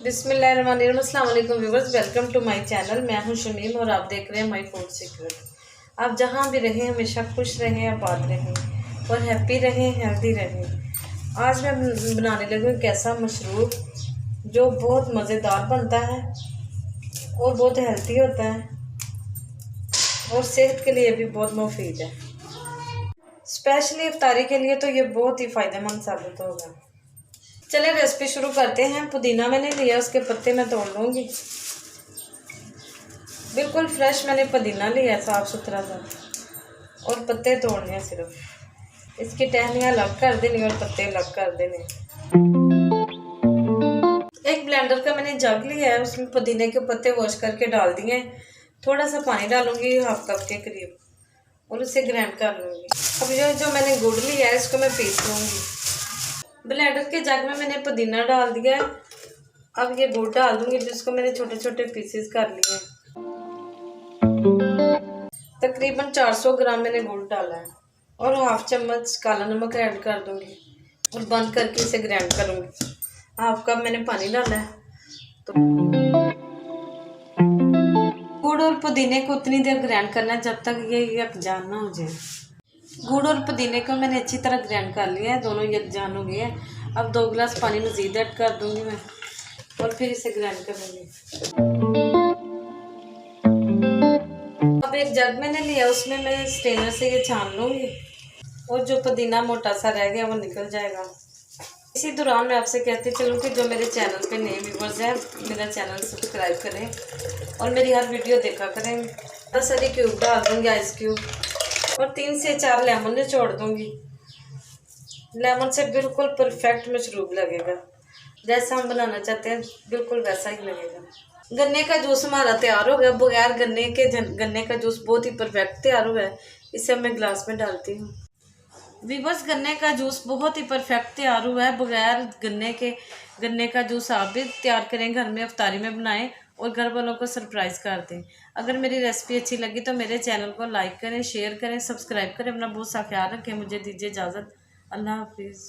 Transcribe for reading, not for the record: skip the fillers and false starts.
बिस्मिल्लाहिर्रहमानिर्रहीम। अस्सलाम वालेकुम viewers, welcome to my channel. मैं हूं शमीम और आप देख रहे हैं माय फूड सीक्रेट। आप जहां भी रहें हमेशा खुश रहें, आबाद रहें और हैप्पी रहें, हेल्दी रहें। आज मैं बनाने लगी हूँ एक ऐसा मशरूब जो बहुत मज़ेदार बनता है और बहुत हेल्दी होता है और सेहत के लिए भी बहुत मुफीद है। स्पेशली इफ्तारी के लिए तो ये बहुत ही फ़ायदेमंद साबित होगा। चलिए रेसिपी शुरू करते हैं। पुदीना मैंने लिया, उसके पत्ते मैं तोड़ लूँगी। बिल्कुल फ्रेश मैंने पुदीना लिया, साफ़ सुथरा सा, और पत्ते तोड़ने हैं सिर्फ। इसकी टहनियाँ अलग कर देनी और पत्ते अलग कर देने। एक ब्लेंडर का मैंने जग लिया है, उसमें पुदीने के पत्ते वॉश करके डाल दिए हैं। थोड़ा सा पानी डालूंगी, हाफ कप के करीब, और उसे ग्राइंड कर लूँगी। अब ये जो मैंने गुड़ लिया है इसको मैं पीस लूँगी। ब्लेंडर के जग में मैंने पुदीना डाल दिया है। अब ये गुड़ डाल दूंगी जिसको मैंने छोटे छोटे पीसेस कर लिए हैं। तकरीबन 400 ग्राम मैंने गुड़ डाला है और हाफ चम्मच काला नमक ऐड कर दूंगी और बंद करके इसे ग्राइंड करूंगी। हाफ कप मैंने पानी डाला है। तो गुड़ और पुदीने को उतनी देर ग्राइंड करना है जब तक ये यकजान ना हो जाए। गुड़ और पुदीने को मैंने अच्छी तरह ग्राइंड कर लिया है, दोनों यकजान हो गए हैं। अब 2 गिलास पानी मज़ीद ऐड कर दूंगी मैं और फिर इसे ग्राइंड कर लूँगी। अब एक जग मैंने लिया, उसमें मैं स्ट्रेनर से ये छान लूँगी और जो पुदीना मोटा सा रह गया वो निकल जाएगा। इसी दौरान मैं आपसे कहती चलूँ कि जो मेरे चैनल पे नए व्यूवर्स हैं, मेरा चैनल सब्सक्राइब करें और मेरी हर वीडियो देखा करें। 10 सारी क्यूब डाल दूँगी, आइस क्यूब, और 3 से 4 लेमन निचोड़ दूँगी। लेमन से बिल्कुल परफेक्ट मशरूब लगेगा, जैसा हम बनाना चाहते हैं बिल्कुल वैसा ही लगेगा। गन्ने का जूस हमारा तैयार हो गया। बगैर गन्ने का जूस बहुत ही परफेक्ट तैयार हुआ है। इसे मैं ग्लास में डालती हूँ। वीवर्स, गन्ने का जूस बहुत ही परफेक्ट तैयार हुआ है। बगैर गन्ने का जूस आप भी तैयार करें, घर में इफ्तारी में बनाएं और घर वालों को सरप्राइज़ कर दें। अगर मेरी रेसिपी अच्छी लगी तो मेरे चैनल को लाइक करें, शेयर करें, सब्सक्राइब करें। अपना बहुत सा ख्याल रखें। मुझे दीजिए इजाज़त। अल्लाह हाफिज़।